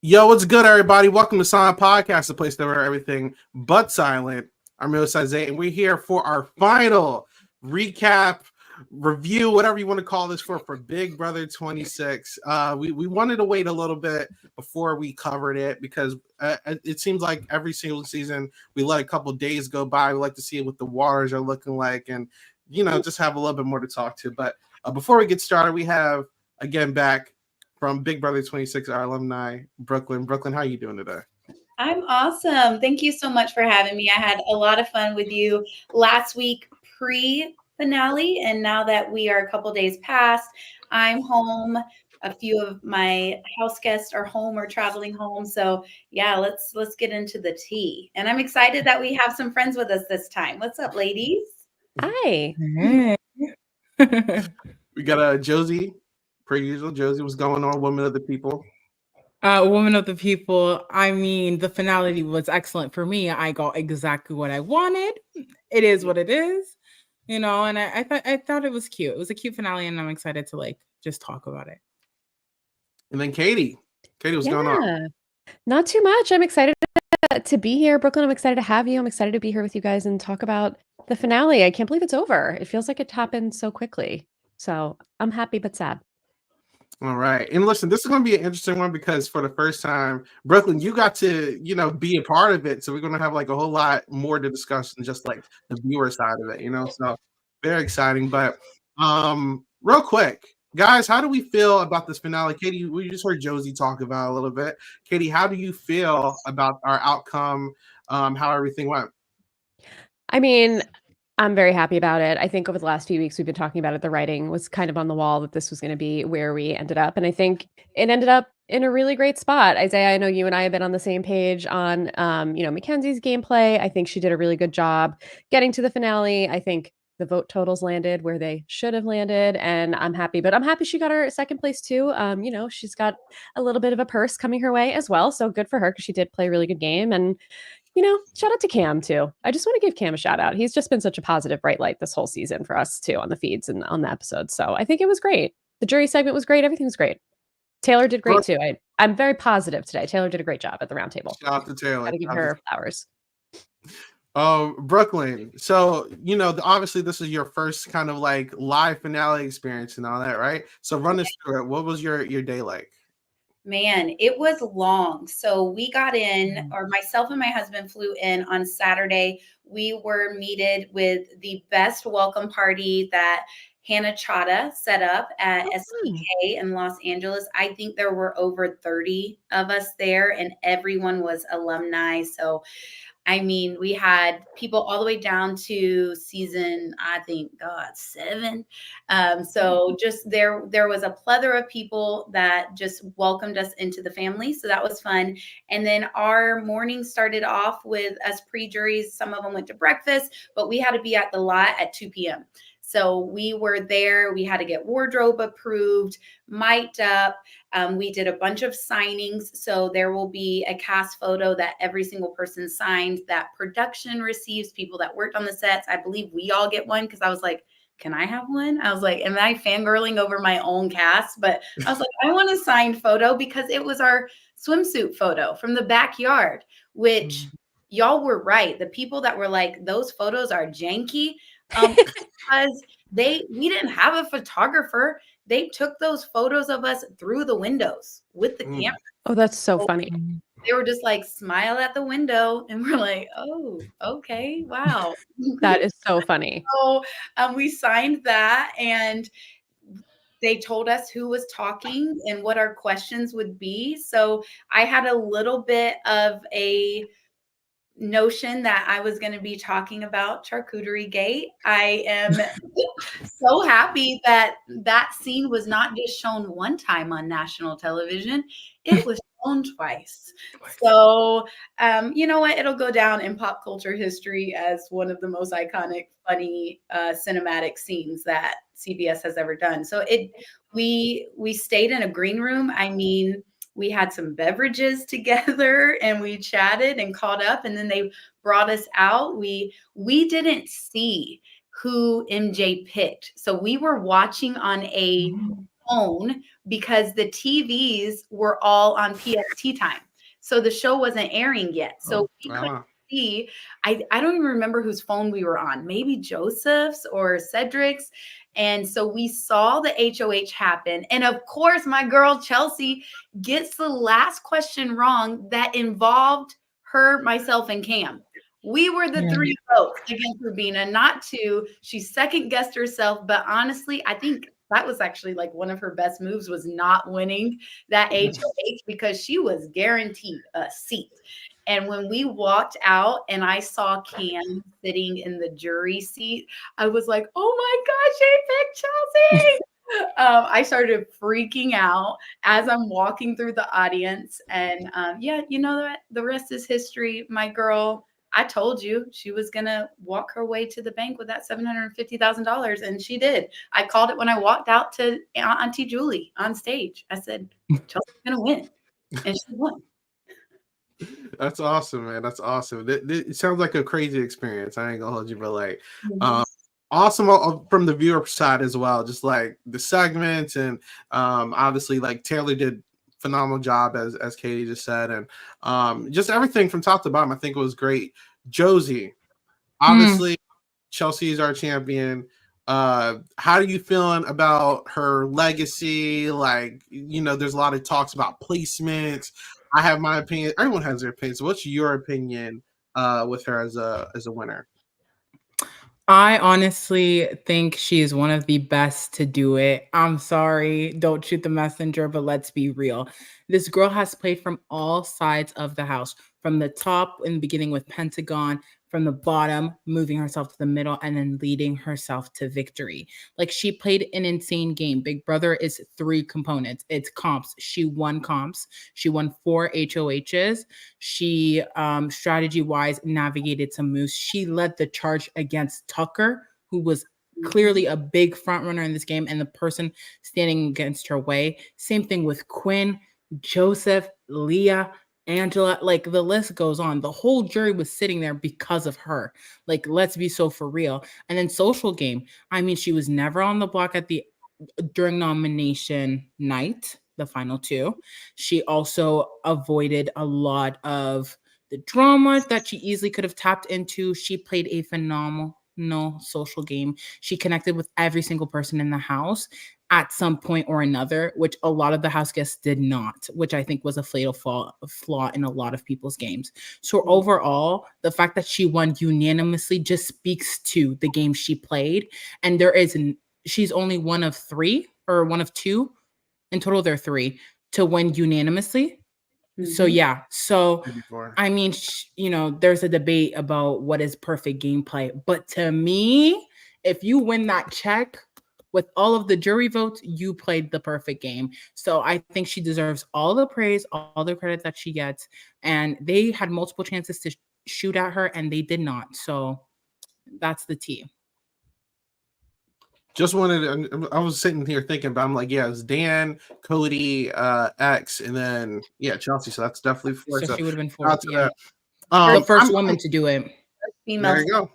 Yo, what's good, everybody? Welcome to Silent Podcast, the place that where everything but silent. I'm Real Zay, and we're here for our final recap, review, whatever you want to call this for Big Brother 26. We wanted to wait a little bit before we covered it because it seems like every single season we let a couple days go by. We like to see what the waters are looking like, and just have a little bit more to talk to. But before we get started, we have again back from Big Brother 26, our alumni, Brooklyn. Brooklyn, how are you doing today? I'm awesome. Thank you so much for having me. I had a lot of fun with you last week pre-finale, and now that we are a couple days past, I'm home. A few of my house guests are home or traveling home. So yeah, let's get into the tea. And I'm excited that we have some friends with us this time. What's up, ladies? Hi. Hey. We got Josie, per usual. Josie, what's going on, woman of the people? Woman of the people. I mean, the finale was excellent for me. I got exactly what I wanted. It is what it is, and I thought it was cute. It was a cute finale, and I'm excited to just talk about it. And then Katie. Katie, what's going on? Not too much. I'm excited to be here. Brooklyn, I'm excited to have you. I'm excited to be here with you guys and talk about the finale. I can't believe it's over. It feels like it happened so quickly. So I'm happy but sad. All right. And listen, this is going to be an interesting one because for the first time, Brooklyn, you got to, be a part of it. So we're going to have a whole lot more to discuss than just the viewer side of it, So very exciting. But real quick, guys, how do we feel about this finale? Katie, we just heard Josie talk about it a little bit. Katie, how do you feel about our outcome, how everything went? I mean, I'm very happy about it. I think over the last few weeks, we've been talking about it. The writing was kind of on the wall that this was going to be where we ended up. And I think it ended up in a really great spot. Isaiah, I know you and I have been on the same page on, McKenzie's gameplay. I think she did a really good job getting to the finale. I think the vote totals landed where they should have landed. And I'm happy, but I'm happy she got her second place too. She's got a little bit of a purse coming her way as well. So good for her because she did play a really good game. And shout out to Cam too. I just want to give Cam a shout out. He's just been such a positive bright light this whole season for us too on the feeds and on the episodes. So I think it was great. The jury segment was great. Everything was great. Taylor did great too. I'm very positive today. Taylor did a great job at the round table. Shout out to Taylor. Gotta give her flowers. Brooklyn. So, obviously this is your first kind of live finale experience and all that, right? So run us through it. What was your day like? Man, it was long. So we got in, or myself and my husband flew in on Saturday. We were meted with the best welcome party that Hannah Chata set up at SPK in Los Angeles. I think there were over 30 of us there, and everyone was alumni. So I mean, we had people all the way down to season, I think, 7. So just there was a plethora of people that just welcomed us into the family. So that was fun. And then our morning started off with us pre-juries. Some of them went to breakfast, but we had to be at the lot at 2 p.m. So we were there. We had to get wardrobe approved, mic'd up. We did a bunch of signings. So there will be a cast photo that every single person signed that production receives, people that worked on the sets. I believe we all get one because I was like, can I have one? I was like, am I fangirling over my own cast? But I was like, I want a signed photo because it was our swimsuit photo from the backyard, which y'all were right. The people that were like, those photos are janky. Because we didn't have a photographer. They took those photos of us through the windows with the camera. Oh, that's so funny. They were just like, smile at the window. And we're like, oh, okay. Wow. That is so funny. So we signed that and they told us who was talking and what our questions would be. So I had a little bit of a notion that I was going to be talking about charcuterie gate. I am so happy that that scene was not just shown one time on national television. It was shown twice. So, you know what? It'll go down in pop culture history as one of the most iconic, funny, cinematic scenes that CBS has ever done. So we stayed in a green room. I mean, we had some beverages together and we chatted and caught up, and then they brought us out. We didn't see who MJ picked. So we were watching on a own because the TVs were all on PST time. So the show wasn't airing yet. So we couldn't see. I don't even remember whose phone we were on, maybe Joseph's or Cedric's. And so we saw the HOH happen. And of course, my girl Chelsea gets the last question wrong that involved her, myself, and Cam. We were the 3 votes against Rubina, not 2. She second guessed herself. But honestly, I think that was actually like one of her best moves, was not winning that HOH, because she was guaranteed a seat. And when we walked out and I saw Cam sitting in the jury seat, I was like, oh my gosh, she picked Chelsea. I started freaking out as I'm walking through the audience. And you know that the rest is history. My girl, I told you she was going to walk her way to the bank with that $750,000. And she did. I called it when I walked out to Auntie Julie on stage. I said, Chelsea's going to win. And she won. That's awesome, man. That's awesome. It sounds like a crazy experience. I ain't gonna hold you, but like, awesome from the viewer side as well. Just like the segments, and obviously, like Taylor did phenomenal job, as Katie just said, and just everything from top to bottom. I think it was great. Josie, obviously, Chelsea is our champion. How are you feeling about her legacy? Like, there's a lot of talks about placements. I have my opinion. Everyone has their opinion. So what's your opinion with her as a winner? I honestly think she is one of the best to do it. I'm sorry, don't shoot the messenger, but let's be real. This girl has played from all sides of the house, from the top in the beginning with Pentagon, from the bottom, moving herself to the middle, and then leading herself to victory. Like, she played an insane game. Big Brother is 3 components. It's comps. She won comps. She won 4 HOHs. She, strategy-wise, navigated some moves. She led the charge against Tucker, who was clearly a big front runner in this game, and the person standing against her way. Same thing with Quinn, Joseph, Leah, Angela, like the list goes on. The whole jury was sitting there because of her. Like, let's be so for real. And then social game. I mean, she was never on the block during nomination night, the final 2. She also avoided a lot of the drama that she easily could have tapped into. She played a phenomenal social game. She connected with every single person in the house at some point or another, which a lot of the house guests did not, which I think was a fatal flaw in a lot of people's games. So overall, the fact that she won unanimously just speaks to the game she played. And she's only one of 3 or one of 2. In total, there are 3 to win unanimously. So yeah. So I mean, there's a debate about what is perfect gameplay. But to me, if you win that check with all of the jury votes, you played the perfect game. So I think she deserves all the praise, all the credit that she gets. And they had multiple chances to shoot at her, and they did not. So that's the tea. Just wanted I was sitting here thinking, but I'm like, yeah, it's Dan, Cody, X, and then Chelsea. So that's definitely 4. So she would have been 4. Yeah. The first woman to do it. There you go.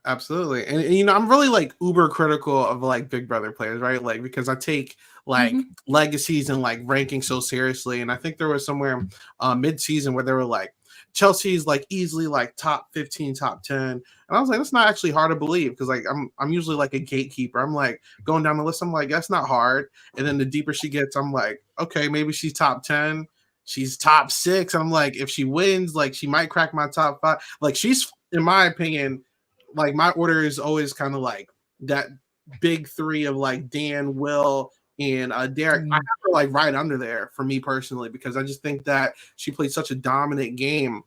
Absolutely. And I'm really like uber critical of like Big Brother players, right? Like, because I take like legacies and like ranking so seriously. And I think there was somewhere mid-season where they were like, Chelsea's like easily like top 15, top 10. And I was like, that's not actually hard to believe, because like I'm usually like a gatekeeper. I'm like going down the list. I'm like, that's not hard. And then the deeper she gets, I'm like, okay, maybe she's top 10. She's top 6. I'm like, if she wins, like she might crack my top 5. Like, she's, in my opinion, like my order is always kind of like that big 3 of like Dan, Will, and Derek. I have her like right under there for me personally, because I just think that she played such a dominant game.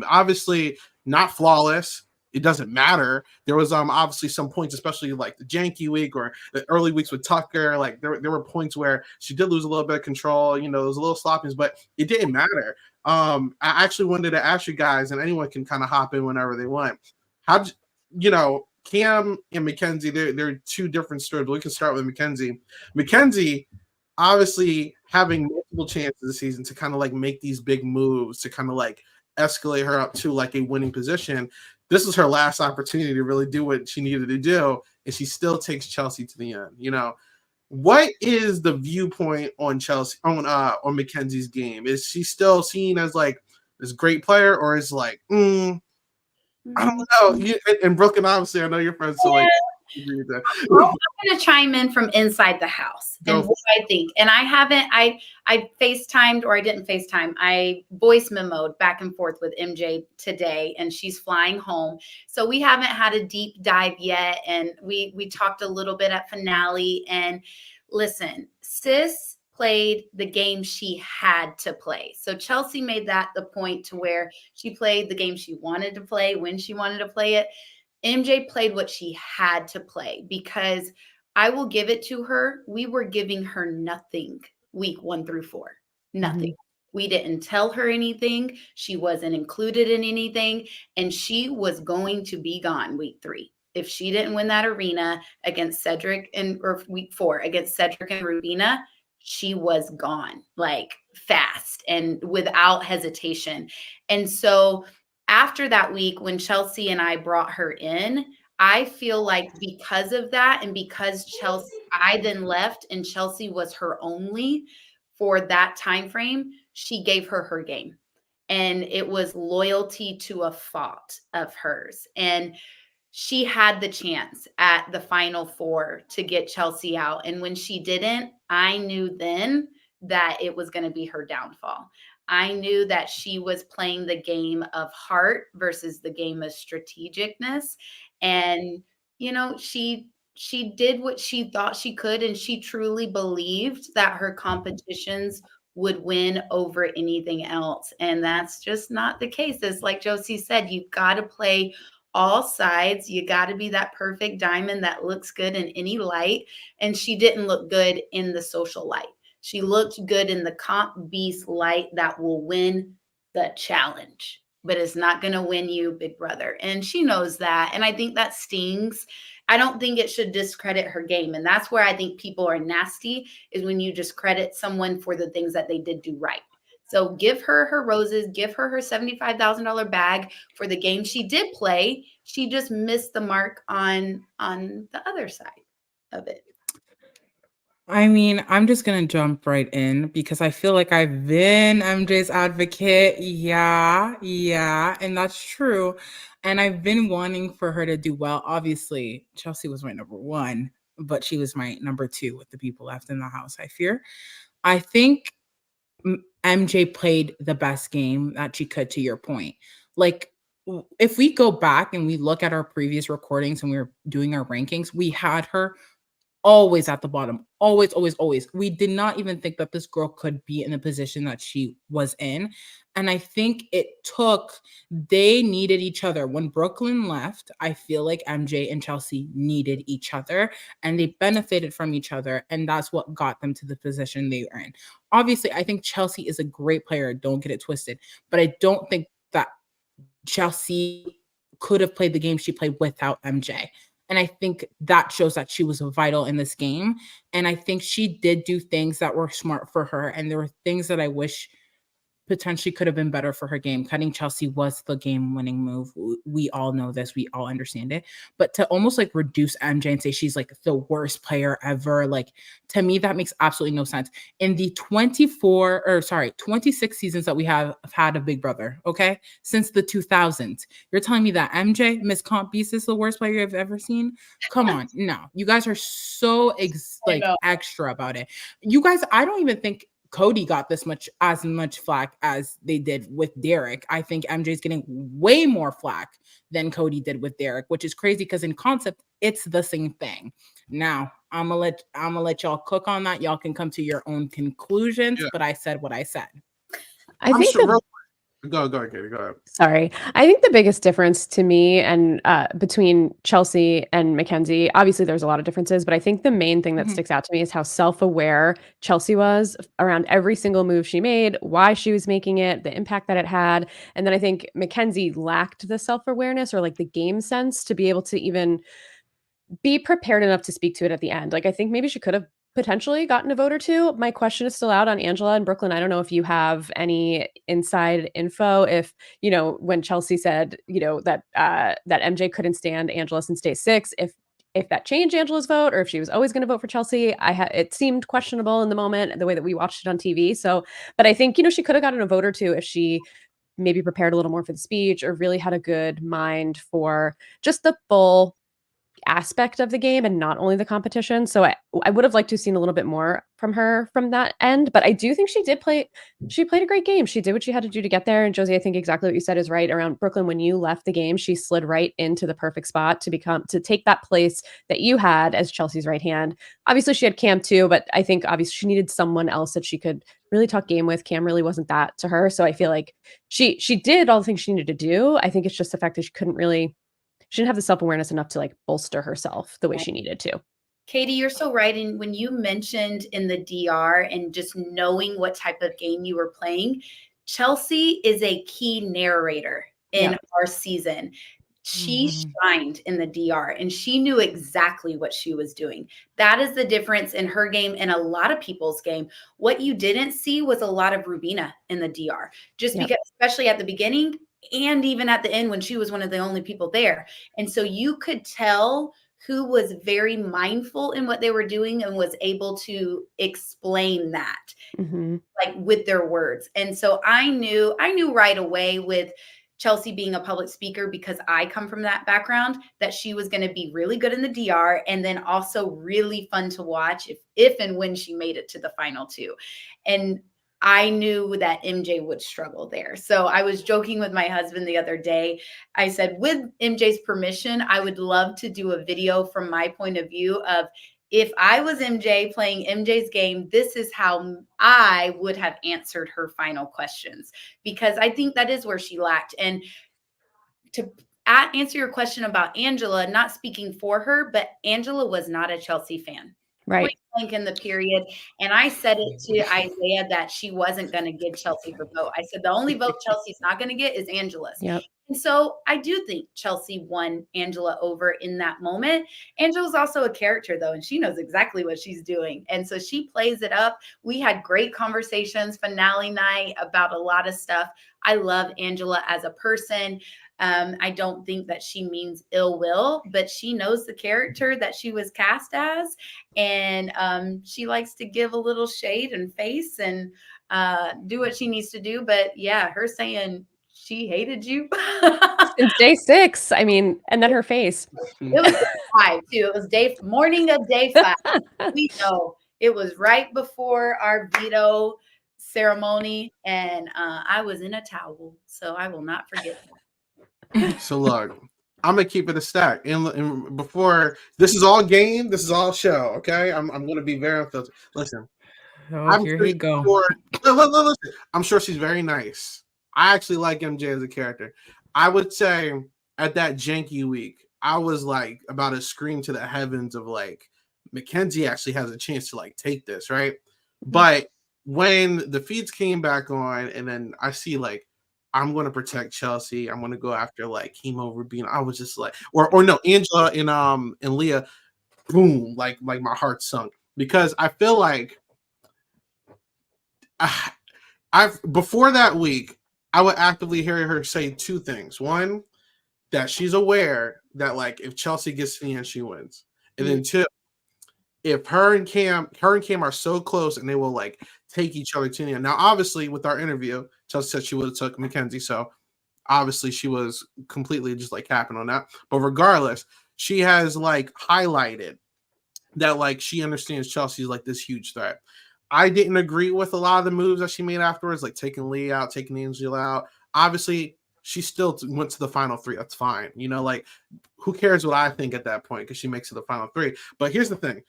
Obviously not flawless. It doesn't matter. There was obviously some points, especially like the janky week or the early weeks with Tucker. Like there were points where she did lose a little bit of control. There was a little sloppiness, but it didn't matter. I actually wanted to ask you guys, and anyone can kind of hop in whenever they want. How Cam and McKenzie, they're 2 different stories. But we can start with McKenzie. McKenzie, obviously having multiple chances this season to kind of like make these big moves to kind of like escalate her up to like a winning position. This is her last opportunity to really do what she needed to do, and she still takes Chelsea to the end. What is the viewpoint on Chelsea on Mackenzie's game? Is she still seen as like this great player, or is like I don't know? And Brooklyn, obviously, I know you're friends, so like. Agree with that. I'm going to chime in from inside the house and what I think. And I FaceTimed, or I didn't FaceTime. I voice memoed back and forth with MJ today, and she's flying home. So we haven't had a deep dive yet. And we talked a little bit at finale. And listen, sis played the game she had to play. So Chelsea made that the point to where she played the game she wanted to play when she wanted to play it. MJ played what she had to play, because I will give it to her. We were giving her nothing week 1 through 4. Nothing. We didn't tell her anything. She wasn't included in anything. And she was going to be gone week 3. If she didn't win that arena against Cedric or week 4 against Cedric and Rubina, she was gone, like fast and without hesitation. And so after that week, when Chelsea and I brought her in, I feel like because of that, and because I then left and Chelsea was her only for that time frame, she gave her game. And it was loyalty to a fault of hers. And she had the chance at the Final Four to get Chelsea out. And when she didn't, I knew then that it was going to be her downfall. I knew that she was playing the game of heart versus the game of strategicness. And, she did what she thought she could. And she truly believed that her competitions would win over anything else. And that's just not the case. It's like Josie said, you've got to play all sides. You got to be that perfect diamond that looks good in any light. And she didn't look good in the social light. She looked good in the comp beast light that will win the challenge, but it's not going to win you, big brother. And she knows that. And I think that stings. I don't think it should discredit her game. And that's where I think people are nasty, is when you discredit someone for the things that they did do right. So give her her roses, give her her $75,000 bag for the game she did play. She just missed the mark on the other side of it. I mean, I'm just going to jump right in because I feel like I've been MJ's advocate. Yeah, and that's true. And I've been wanting for her to do well. Obviously, Chelsea was my number 1, but she was my number 2 with the people left in the house, I fear. I think MJ played the best game that she could, to your point. Like, if we go back and we look at our previous recordings and we were doing our rankings, we had her always at the bottom. Always. We did not even think that this girl could be in the position that she was in. And I think they needed each other. When Brooklyn left, I feel like MJ and Chelsea needed each other and they benefited from each other. And that's what got them to the position they were in. Obviously, I think Chelsea is a great player. Don't get it twisted. But I don't think that Chelsea could have played the game she played without MJ. And I think that shows that she was vital in this game. And I think she did do things that were smart for her. And there were things that I wish potentially could have been better for her game. Cutting Chelsea was the game-winning move. We all know this. We all understand it. But to almost like reduce MJ and say she's like the worst player ever, like to me, that makes absolutely no sense. In the 26 seasons that we have had of Big Brother, okay, since the 2000s, you're telling me that MJ, Miss Comp Beast, is the worst player I've ever seen? Come on. No, you guys are so extra about it. You guys, I don't even think Cody got as much flack as they did with Derek. I think MJ's getting way more flack than Cody did with Derek, which is crazy because in concept, it's the same thing. Now, I'm gonna let y'all cook on that. Y'all can come to your own conclusions, but I said what I said. I think Go ahead, Katie. Go ahead. Sorry. I think the biggest difference to me and between Chelsea and McKenzie, obviously there's a lot of differences, but I think the main thing that sticks out to me is how self-aware Chelsea was around every single move she made, why she was making it, the impact that it had. And then I think McKenzie lacked the self-awareness or like the game sense to be able to even be prepared enough to speak to it at the end. Like, I think maybe she could have potentially gotten a vote or two. My question is still out on Angela and Brooklyn. I don't know if you have any inside info. If, when Chelsea said, that MJ couldn't stand Angela since day 6, if if that changed Angela's vote or if she was always going to vote for Chelsea. It seemed questionable in the moment, the way that we watched it on TV. So, but I think, she could have gotten a vote or two if she maybe prepared a little more for the speech or really had a good mind for just the full aspect of the game and not only the competition. So I would have liked to have seen a little bit more from her from that end, but I do think she played a great game. She did what she had to do to get there. And Josie, I think exactly what you said is right. Around Brooklyn, when you left the game, she slid right into the perfect spot to take that place that you had as Chelsea's right hand. Obviously she had Cam too, but I think obviously she needed someone else that she could really talk game with. Cam really wasn't that to her. So I feel like she did all the things she needed to do. I think it's just the fact that she didn't have the self-awareness enough to like bolster herself the way she needed to. Katie, you're so right. And when you mentioned in the DR and just knowing what type of game you were playing, Chelsea is a key narrator in our season. She shined in the DR and she knew exactly what she was doing. That is the difference in her game and a lot of people's game. What you didn't see was a lot of Rubina in the DR, just because, especially at the beginning, and even at the end when she was one of the only people there. And so you could tell who was very mindful in what they were doing and was able to explain that like with their words. And so I knew right away with Chelsea being a public speaker, because I come from that background, that she was going to be really good in the DR and then also really fun to watch if and when she made it to the final two. And I knew that MJ would struggle there. So I was joking with my husband the other day. I said, with MJ's permission, I would love to do a video from my point of view of if I was MJ playing MJ's game, this is how I would have answered her final questions, because I think that is where she lacked. And to answer your question about Angela, not speaking for her, but Angela was not a Chelsea fan. Right. In the period. And I said it to Isaiah that she wasn't going to give Chelsea her vote. I said, the only vote Chelsea's not going to get is Angela's. Yep. And so I do think Chelsea won Angela over in that moment. Angela's also a character though, and she knows exactly what she's doing. And so she plays it up. We had great conversations finale night about a lot of stuff. I love Angela as a person. I don't think that she means ill will, but she knows the character that she was cast as. And she likes to give a little shade and face and do what she needs to do. But yeah, her saying she hated you. Since day 6. I mean, and then her face. It was day 5 too. It was morning of day 5. We know it was right before our veto ceremony. And I was in a towel. So I will not forget that. So look, I'm gonna keep it a stack. And before this is all game, this is all show. Okay, I'm gonna be very unfiltered. Listen, Here you go. Listen, I'm sure she's very nice. I actually like MJ as a character. I would say at that janky week, I was like about to scream to the heavens of like McKenzie actually has a chance to like take this, right? But when the feeds came back on, and then I see like, I'm going to protect Chelsea, I'm going to go after like Chemo Rubina, I was just like, or no, Angela and Leah, boom, like my heart sunk, because I feel like before that week, I would actively hear her say two things. One, that she's aware that like if Chelsea gets to the end, she wins. And then two, if her and Cam are so close and they will like take each other to the end. Now, obviously, with our interview, Chelsea said she would have took McKenzie, so obviously she was completely just like capping on that. But regardless, she has like highlighted that like she understands Chelsea's like this huge threat. I didn't agree with a lot of the moves that she made afterwards, like taking Lee out, taking Angela out. Obviously, she still went to the final 3. That's fine. You know, like who cares what I think at that point, because she makes it the final 3. But here's the thing.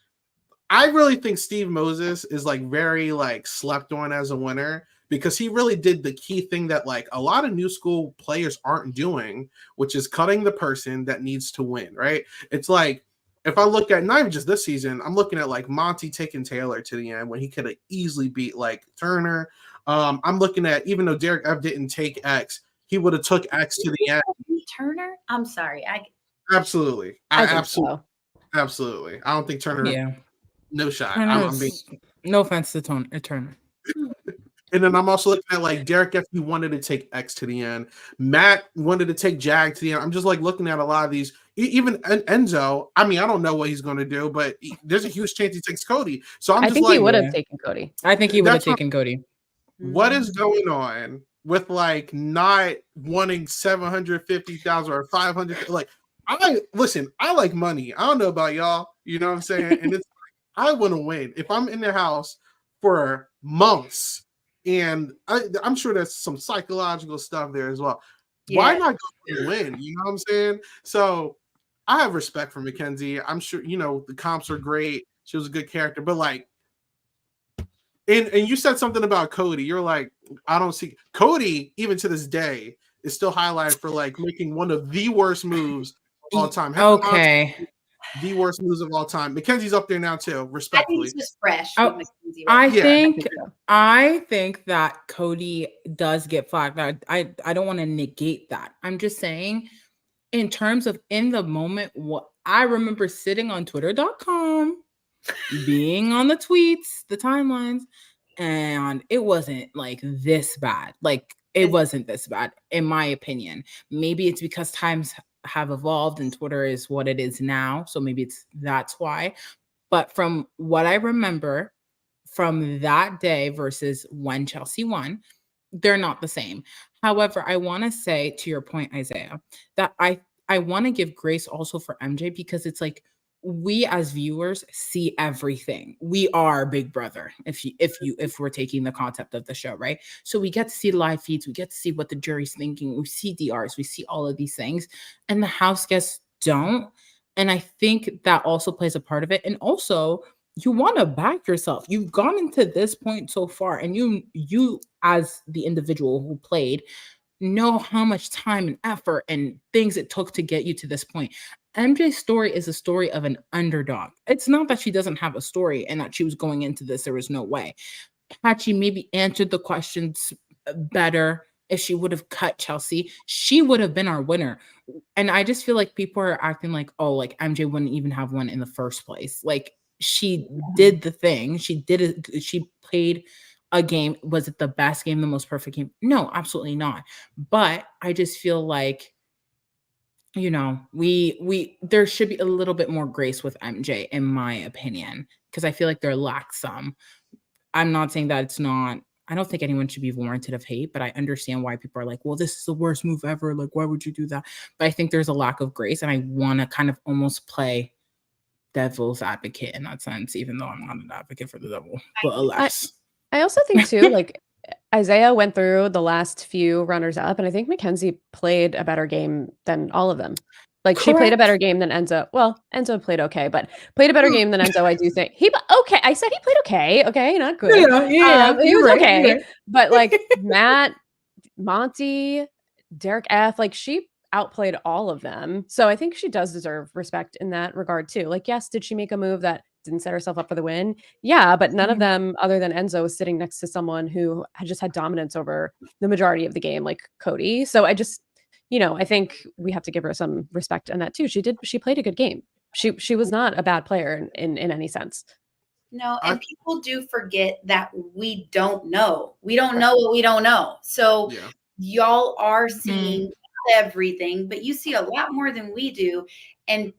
I really think Steve Moses is like very like slept on as a winner, because he really did the key thing that like a lot of new school players aren't doing, which is cutting the person that needs to win, right? It's like, if I look at not even just this season, I'm looking at like Monty taking Taylor to the end when he could have easily beat like Turner. I'm looking at, even though Derek F didn't take X, he would have took X to the end. Turner? I'm sorry. Absolutely. Absolutely. I don't think Turner. Yeah. No shot. No offense to Turner. And then I'm also looking at like Derek F. He wanted to take X to the end. Matt wanted to take Jag to the end. I'm just like looking at a lot of these even Enzo, I mean, I don't know what he's going to do, but there's a huge chance he takes Cody. So I'm I just think like, he would have Yeah. taken Cody. I think he would have That's what- taken Cody. what is going on with like not wanting 750,000 or 500? Like, I like money. I don't know about y'all. You know what I'm saying? And it's I want to win. If I'm in the house for months, and I'm sure there's some psychological stuff there as well. Why Yeah. not go and win? You know what I'm saying? So I have respect for McKenzie. I'm sure, you know, the comps are great. She was a good character, but like, and you said something about Cody. You're like, I don't see Cody, even to this day, is still highlighted for like making one of the worst moves of all time. Okay. The worst moves of all time. McKenzie's up there now too, I think respectfully. it's just fresh Oh, with McKenzie. I Right? Yeah, think so. I think that Cody does get flagged. I don't want to negate that. I'm just saying, in terms of in the moment, what I remember sitting on Twitter.com, being on the tweets, the timelines, and it wasn't like this bad. Like it wasn't this bad, in my opinion. Maybe it's because times have evolved and Twitter is what it is now. So maybe that's why. But from what I remember from that day versus when Chelsea won, they're not the same. However, I want to say to your point, Isaiah, that I want to give grace also for MJ because it's like we as viewers see everything. We are Big Brother if we're taking the concept of the show, right? So we get to see live feeds, we get to see what the jury's thinking, we see DRs, we see all of these things, and the house guests don't. And I think that also plays a part of it. And also, you want to back yourself. You've gone into this point so far, and you as the individual who played know how much time and effort and things it took to get you to this point. MJ's story is a story of an underdog. It's not that she doesn't have a story and that she was going into this, there was no way. Had she maybe answered the questions better, if she would have cut Chelsea, she would have been our winner. And I just feel like people are acting like, oh, like MJ wouldn't even have won in the first place. Like she did the thing. She did it. She played a game. Was it the best game, the most perfect game? No, absolutely not. But I just feel like, you know, we there should be a little bit more grace with MJ, in my opinion, because I feel like there lacks some. I'm not saying that it's not. I don't think anyone should be warranted of hate, but I understand why people are like, well, this is the worst move ever. Like, why would you do that? But I think there's a lack of grace, and I want to kind of almost play devil's advocate in that sense, even though I'm not an advocate for the devil. But alas. I also think too, like Isaiah went through the last few runners up, and I think McKenzie played a better game than all of them. Like she played a better game than Enzo. Well, Enzo played okay, but played a better game than Enzo. I do think okay. I said he played okay. Okay, not good. He was okay. Right. But like Matt, Monty, Derek F, like she outplayed all of them. So I think she does deserve respect in that regard too. Like, yes, did she make a move that didn't set herself up for the win? Yeah, but none of them, other than Enzo, was sitting next to someone who had just had dominance over the majority of the game, like Cody. So I just, you know, I think we have to give her some respect in that too. She played a good game. She was not a bad player in any sense. No, and people do forget that we don't know. We don't know what we don't know. So y'all are seeing everything, but you see a lot more than we do. And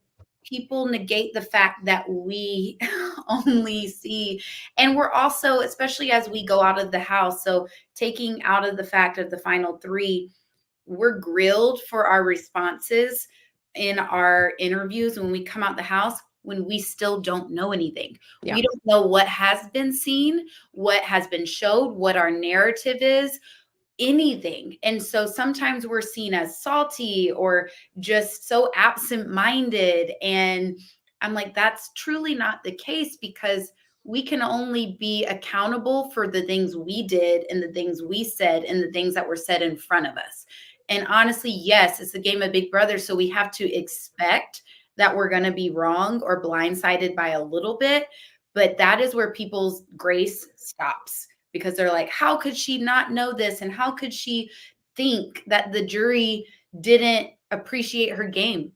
people negate the fact that we only see, and we're also, especially as we go out of the house, so taking out of the fact of the final three, we're grilled for our responses in our interviews when we come out the house, when we still don't know anything. Yeah. We don't know what has been seen, what has been showed, what our narrative is, anything. And so sometimes we're seen as salty or just so absent-minded. And I'm like, that's truly not the case, because we can only be accountable for the things we did and the things we said and the things that were said in front of us. And honestly, yes, it's a game of Big Brother. So we have to expect that we're going to be wrong or blindsided by a little bit. But that is where people's grace stops, because they're like, how could she not know this? And how could she think that the jury didn't appreciate her game?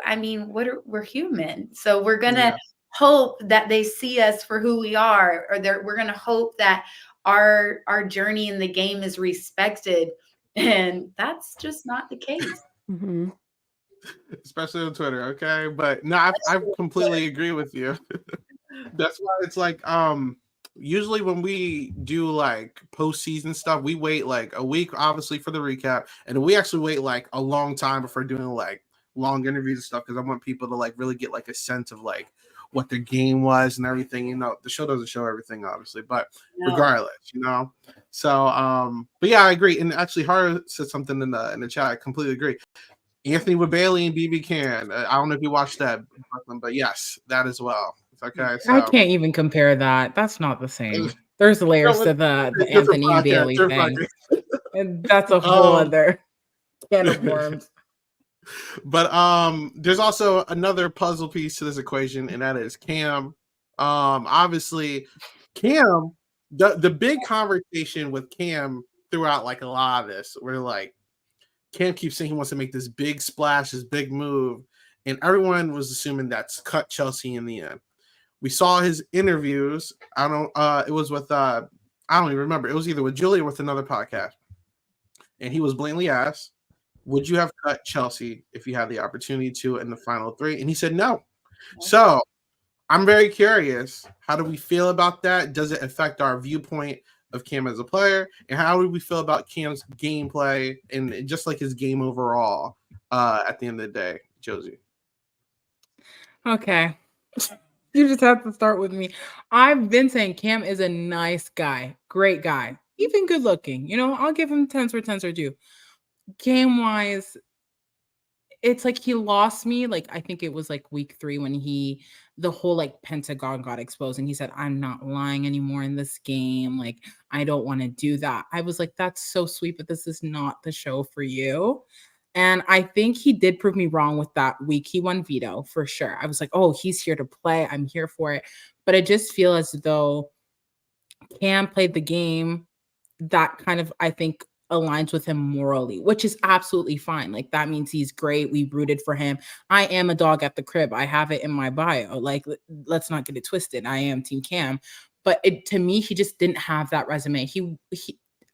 I mean, we're human. So we're going to hope that they see us for who we are, or we're going to hope that our journey in the game is respected. And that's just not the case. Mm-hmm. especially on Twitter. Okay, but no, I completely agree with you. That's why it's like usually when we do like postseason stuff, we wait like a week, obviously, for the recap, and we actually wait like a long time before doing like long interviews and stuff because I want people to like really get like a sense of like what their game was and everything. You know, the show doesn't show everything, obviously, but No. regardless, you know. So, but yeah, I agree. And actually, Hara said something in the chat. I completely agree. Anthony with Bailey and BB Can. I don't know if you watched that, but yes, that as well. Okay, so I can't even compare that. That's not the same. There's layers to the different Anthony and podcast, Bailey different thing. podcast. And that's a whole other can of worms. But there's also another puzzle piece to this equation, and that is Cam. Obviously, Cam, the big conversation with Cam throughout like a lot of this, where like Cam keeps saying he wants to make this big splash, this big move, and everyone was assuming that's cut Chelsea in the end. We saw his interviews. It was with I don't even remember. It was either with Julie or with another podcast. And he was blatantly asked, would you have cut Chelsea if you had the opportunity to in the final three? And he said no. So I'm very curious. How do we feel about that? Does it affect our viewpoint of Cam as a player? And how do we feel about Cam's gameplay and just like his game overall at the end of the day, Josie? Okay. You just have to start with me. I've been saying Cam is a nice guy, great guy, even good looking. You know, I'll give him 10s where 10s are due. Game wise, it's like he lost me. Like, I think it was like week 3 when the whole like Pentagon got exposed and he said, I'm not lying anymore in this game. Like, I don't want to do that. I was like, that's so sweet, but this is not the show for you. And I think he did prove me wrong with that week. He won veto for sure. I was like, oh, he's here to play. I'm here for it. But I just feel as though Cam played the game that kind of, I think, aligns with him morally, which is absolutely fine. Like, that means he's great. We rooted for him. I am a dog at the crib. I have it in my bio. Like, let's not get it twisted. I am Team Cam. But to me, he just didn't have that resume.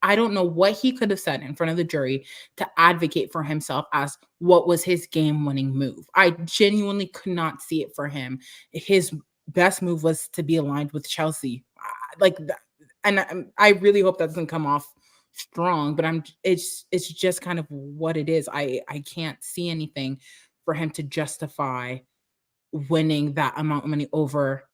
I don't know what he could have said in front of the jury to advocate for himself as what was his game-winning move. I genuinely could not see it for him. His best move was to be aligned with Chelsea. Like that, and I really hope that doesn't come off strong, but it's just kind of what it is. I can't see anything for him to justify winning that amount of money over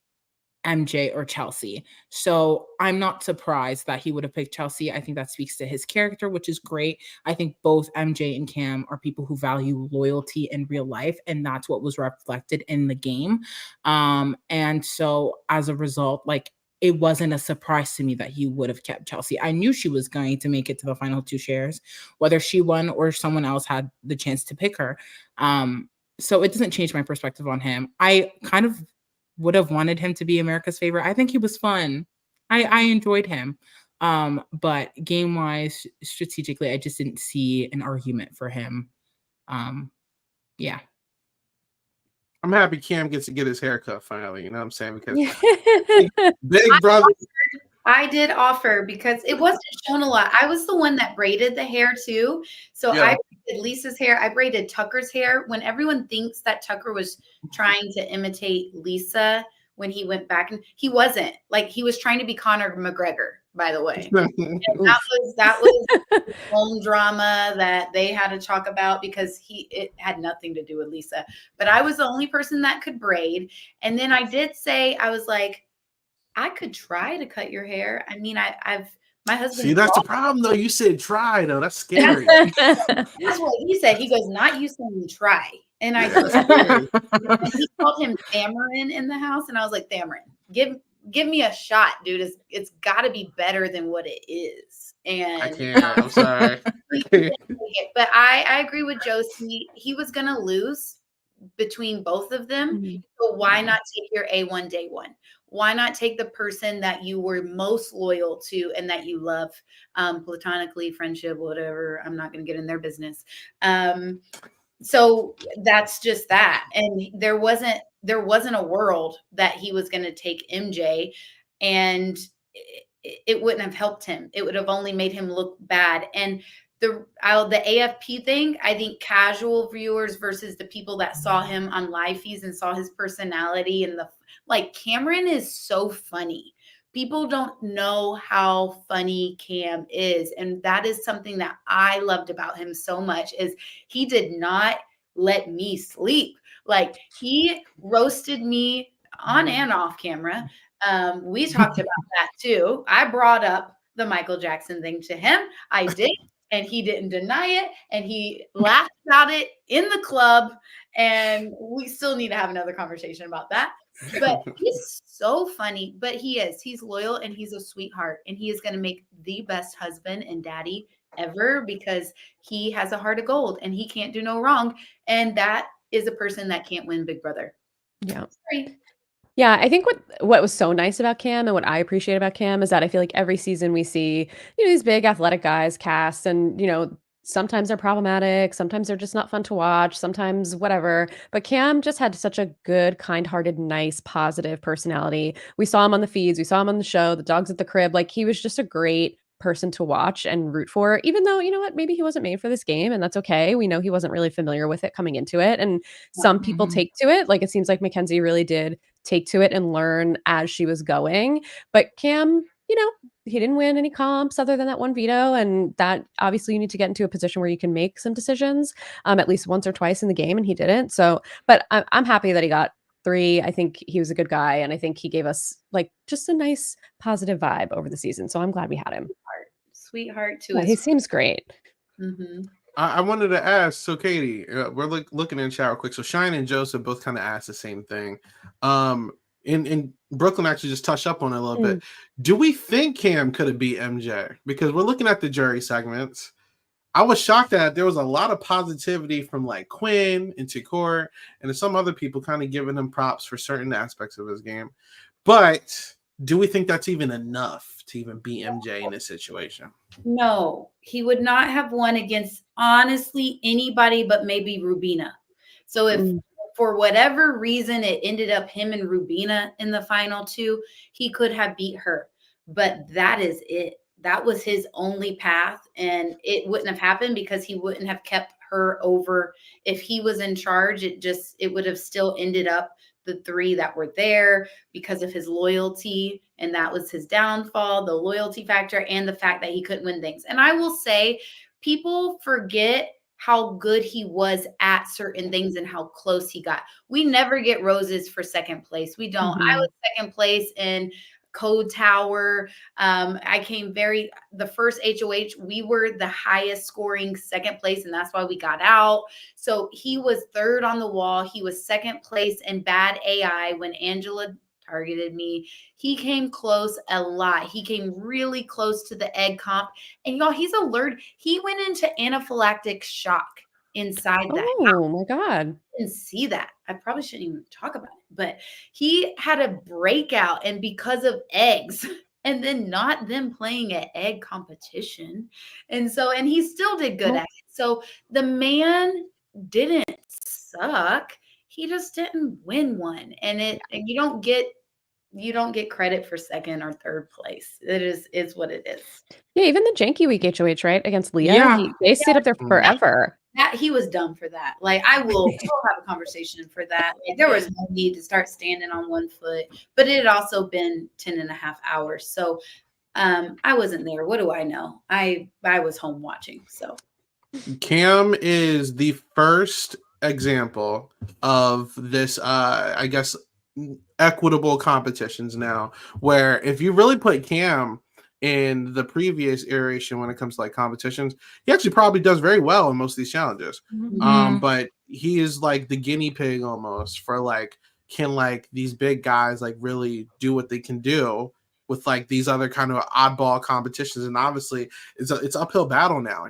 MJ or Chelsea. So I'm not surprised that he would have picked Chelsea. I think that speaks to his character, which is great. I think both MJ and Cam are people who value loyalty in real life, and that's what was reflected in the game. And so as a result, like, it wasn't a surprise to me that he would have kept Chelsea. I knew she was going to make it to the final 2 shares, whether she won or someone else had the chance to pick her. So it doesn't change my perspective on him. I kind of would have wanted him to be America's favorite. I think he was fun. I enjoyed him. But game-wise, strategically, I just didn't see an argument for him. Yeah. I'm happy Cam gets to get his haircut finally. You know what I'm saying? Because big brother. I did offer because it wasn't shown a lot. I was the one that braided the hair too. So Yeah. I braided Lisa's hair. I braided Tucker's hair. When everyone thinks that Tucker was trying to imitate Lisa when he went back, and he wasn't. Like, he was trying to be Conor McGregor, by the way. And that was his own drama that they had to talk about because it had nothing to do with Lisa. But I was the only person that could braid. And then I did say, I was like, I could try to cut your hair. I mean, my husband. See, that's the problem, though. You said try, though. That's scary. That's what he said. He goes, not you saying try. And I and he called him Thamarin in the house. And I was like, Thamarin, give me a shot, dude. It's got to be better than what it is. And I can't. I'm sorry. But I agree with Josie. He was going to lose between both of them. Mhm. So why not take your A1 day one? Why not take the person that you were most loyal to and that you love, platonically, friendship, whatever. I'm not going to get in their business. So that's just that. And there wasn't a world that he was going to take MJ, and it wouldn't have helped him. It would have only made him look bad. And the AFP thing, I think casual viewers versus the people that saw him on live feeds and saw his personality and Cameron is so funny. People don't know how funny Cam is. And that is something that I loved about him so much is he did not let me sleep. Like he roasted me on and off camera. We talked about that too. I brought up the Michael Jackson thing to him. I did. And he didn't deny it. And he laughed about it in the club. And we still need to have another conversation about that. But he's so funny. But he's loyal and he's a sweetheart. And he is going to make the best husband and daddy ever because he has a heart of gold and he can't do no wrong. And that is a person that can't win Big Brother. Yeah. Sorry. Yeah, I think what was so nice about Cam and what I appreciate about Cam is that I feel like every season we see, these big athletic guys cast and, sometimes they're problematic, sometimes they're just not fun to watch, sometimes whatever. But Cam just had such a good, kind-hearted, nice, positive personality. We saw him on the feeds, we saw him on the show, the dogs at the crib. Like he was just a great person to watch and root for, even though, maybe he wasn't made for this game and that's okay. We know he wasn't really familiar with it coming into it. And some people take to it. Like it seems like McKenzie really did take to it and learn as she was going. But Cam, he didn't win any comps other than that one veto. And that obviously you need to get into a position where you can make some decisions at least once or twice in the game. And he didn't. So, but I'm happy that he got 3. I think he was a good guy. And I think he gave us just a nice positive vibe over the season. So I'm glad we had him. Sweetheart too. Yeah, he seems great. Mm-hmm. I wanted to ask, so Katie, we're looking in chat real quick. So Shine and Joseph both kind of asked the same thing. In Brooklyn actually just touched up on it a little bit. Do we think Cam could have beat MJ? Because we're looking at the jury segments. I was shocked that there was a lot of positivity from Quinn and Tikor and some other people kind of giving him props for certain aspects of his game. But do we think that's even enough to even beat MJ in this situation? No, he would not have won against honestly anybody but maybe Rubina. So if for whatever reason it ended up him and Rubina in the final 2, he could have beat her. But that is it. That was his only path. And it wouldn't have happened because he wouldn't have kept her over. If he was in charge, it would have still ended up the 3 that were there because of his loyalty. And that was his downfall, the loyalty factor and the fact that he couldn't win things. And I will say, people forget how good he was at certain things and how close he got. We never get roses for second place. We don't. I was second place in Code Tower. I came the first HOH, we were the highest scoring second place, and that's why we got out. So he was 3rd on the wall. He was second place in Bad AI when Angela targeted me. He came close a lot. He came really close to the egg comp. And y'all, he's alert. He went into anaphylactic shock inside that. Oh my God. I didn't see that. I probably shouldn't even talk about it, but he had a breakout and because of eggs and then not them playing an egg competition. And he still did good at it. So the man didn't suck. He just didn't win one. And you don't get credit for second or third place. It is what it is. Yeah, even the Janky Week HOH, right? Against Leah. Yeah. They stayed up there forever. That he was dumb for that. We'll have a conversation for that. There was no need to start standing on one foot, but it had also been 10.5 hours. So I wasn't there. What do I know? I was home watching. So Cam is the first example of this, I guess, equitable competitions now, where if you really put Cam in the previous iteration when it comes to competitions, he actually probably does very well in most of these challenges. But he is the guinea pig almost for can these big guys really do what they can do with these other kind of oddball competitions. And obviously it's uphill battle now,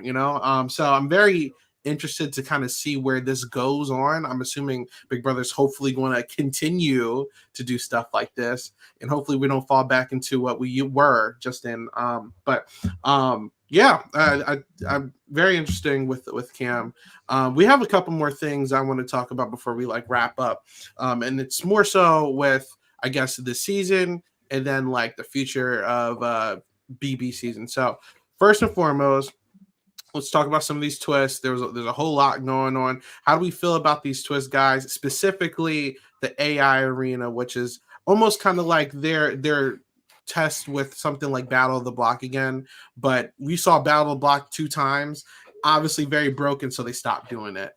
so I'm very interested to kind of see where this goes on. I'm assuming Big Brother's hopefully going to continue to do stuff like this, and hopefully we don't fall back into what we were just in. I'm very interesting with Cam. We have a couple more things I want to talk about before we wrap up, and it's more so with I guess the season and then the future of BB season. So first and foremost, let's talk about some of these twists. There's a whole lot going on. How do we feel about these twists, guys? Specifically, the AI arena, which is almost kind of like their test with something like Battle of the Block again. But we saw Battle of the Block 2 times, obviously very broken, so they stopped doing it.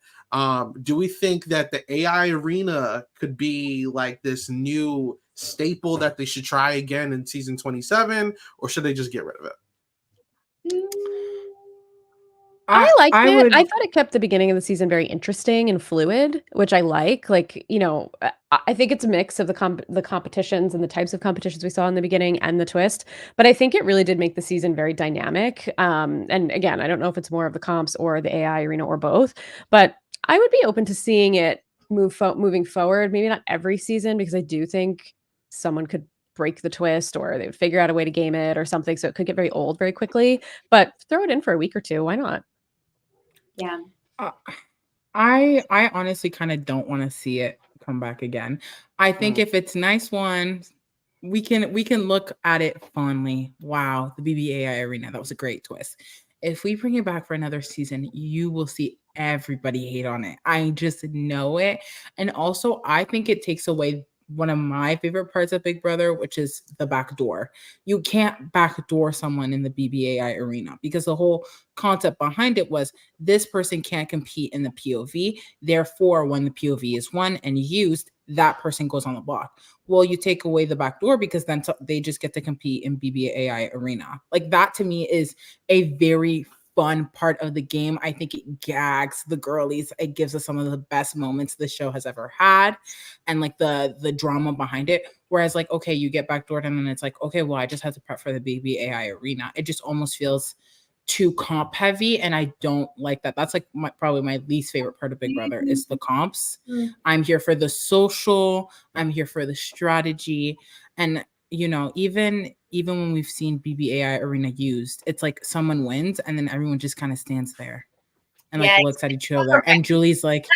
Do we think that the AI arena could be like this new staple that they should try again in season 27, or should they just get rid of it? I liked it. would. I thought it kept the beginning of the season very interesting and fluid, which I like. Like, I think it's a mix of the competitions and the types of competitions we saw in the beginning and the twist. But I think it really did make the season very dynamic. And again, I don't know if it's more of the comps or the AI arena or both, but I would be open to seeing it moving forward. Maybe not every season, because I do think someone could break the twist or they would figure out a way to game it or something. So it could get very old very quickly. But throw it in for a week or two. Why not? Yeah. I honestly kind of don't want to see it come back again. I think if it's nice one, we can look at it fondly. Wow, the BBAI arena, that was a great twist. If we bring it back for another season, you will see everybody hate on it. I just know it. And also, I think it takes away one of my favorite parts of Big Brother, which is the back door. You can't backdoor someone in the BBAI arena, because the whole concept behind it was this person can't compete in the POV. Therefore, when the POV is won and used, that person goes on the block. Well, you take away the back door, because then they just get to compete in BBAI arena. Like, that to me is a very fun part of the game. I think it gags the girlies. It gives us some of the best moments the show has ever had, and like the drama behind it. Whereas, like, okay, you get backdoored and then it's like, okay, well, I just have to prep for the BBAI arena. It just almost feels too comp heavy, and I don't like that. That's like probably my least favorite part of Big Brother is the comps. I'm here for the social. I'm here for the strategy, and even when we've seen BBAI arena used, it's like someone wins and then everyone just kind of stands there and like looks at each other. And Julie's like,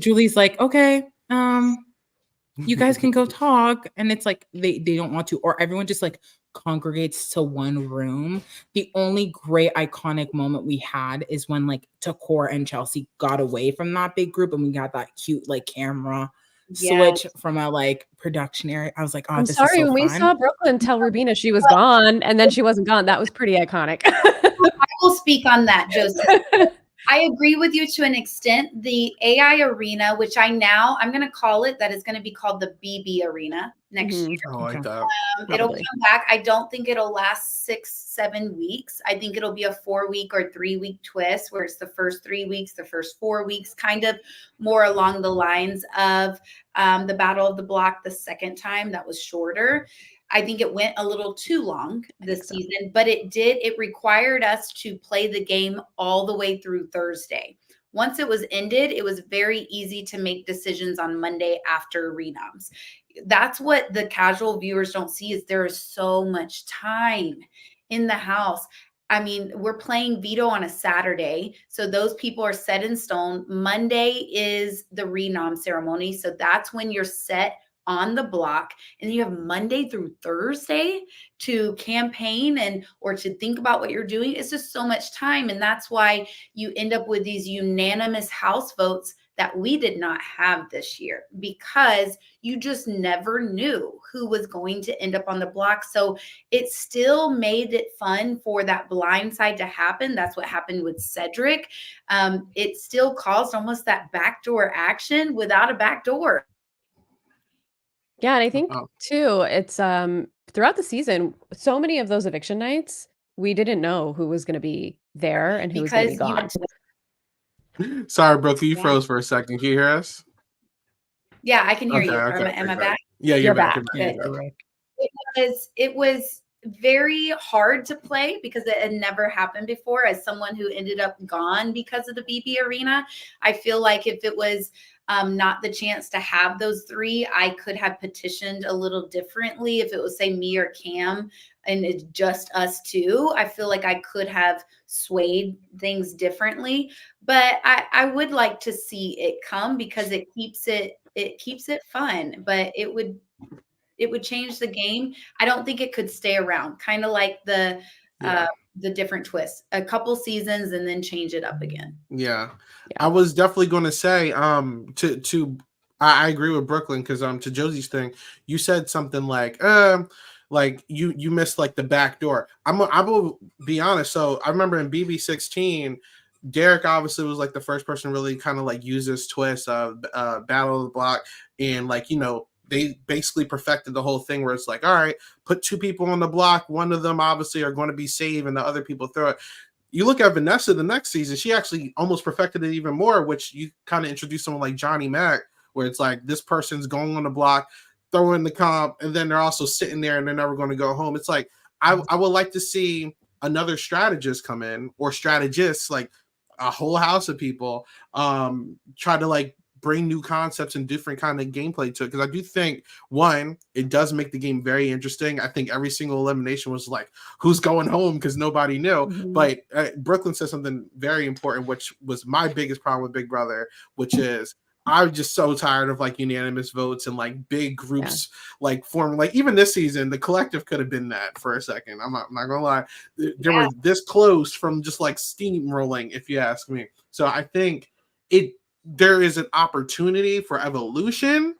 Julie's like, okay, you guys can go talk. And it's like they don't want to, or everyone just like congregates to one room. The only great iconic moment we had is when like Takor and Chelsea got away from that big group and we got that cute like camera switch from a like production area. I was like, oh, I'm this sorry, is so when we fun. saw Brooklyn tell Rubina she was gone and then she wasn't gone, that was pretty iconic. I will speak on that, Joseph. I agree with you to an extent. The AI arena, which I'm going to call it, that is going to be called the BB arena next year. I like that. It'll come back. I don't think it'll last 6-7 weeks. I think it'll be a 4-week or 3-week twist, where it's the first 3 weeks, the first 4 weeks, kind of more along the lines of the Battle of the Block the second time. That was shorter. I think it went a little too long this season, but it required us to play the game all the way through Thursday. Once it was ended, it was very easy to make decisions on Monday after renoms. That's what the casual viewers don't see, is there is so much time in the house. I mean, we're playing veto on a Saturday, so those people are set in stone. Monday is the renom ceremony, so that's when you're set on the block, and you have Monday through Thursday to campaign or to think about what you're doing. It's just so much time. And that's why you end up with these unanimous house votes that we did not have this year, because you just never knew who was going to end up on the block. So it still made it fun for that blind side to happen. That's what happened with Cedric. It still caused almost that backdoor action without a backdoor. Yeah, and I think too, it's throughout the season, so many of those eviction nights, we didn't know who was going to be there and who was going to be gone. Sorry, Brooke, you froze for a second. Can you hear us? Yeah, I can hear you. Am I back? Yeah, you're back. It was very hard to play because it had never happened before. As someone who ended up gone because of the BB arena, I feel like if it was not the chance to have those three, I could have petitioned a little differently. If it was, say, me or Cam and it's just us two, I feel like I could have swayed things differently. But I would like to see it come, because it keeps it fun. But it would change the game. I don't think it could stay around. Kind of like the the different twists, a couple seasons, and then change it up again. Yeah. Yeah. I was definitely going to say, I agree with Brooklyn because to Josie's thing, you said something like you missed like the back door. I will be honest. So I remember in BB16, Derek obviously was like the first person really kind of like use this twist of Battle of the Block, and like, you know, they basically perfected the whole thing where it's like, all right, put two people on the block, one of them obviously are going to be saved and the other people throw it. You look at Vanessa the next season, she actually almost perfected it even more, which you kind of introduce someone like Johnny Mac, where it's like this person's going on the block, throwing the comp, and then they're also sitting there and they're never going to go home. It's like, I would like to see another strategist come in, or strategists, like a whole house of people, try to like bring new concepts and different kind of gameplay to it, because I do think, one, it does make the game very interesting. I think every single elimination was like, who's going home, because nobody knew. Mhm. But Brooklyn said something very important, which was my biggest problem with Big Brother, which is I'm just so tired of like unanimous votes and like big groups like forming. Like even this season, the collective could have been that for a second. I'm not gonna lie, they were this close from just like steamrolling, if you ask me. So I think there is an opportunity for evolution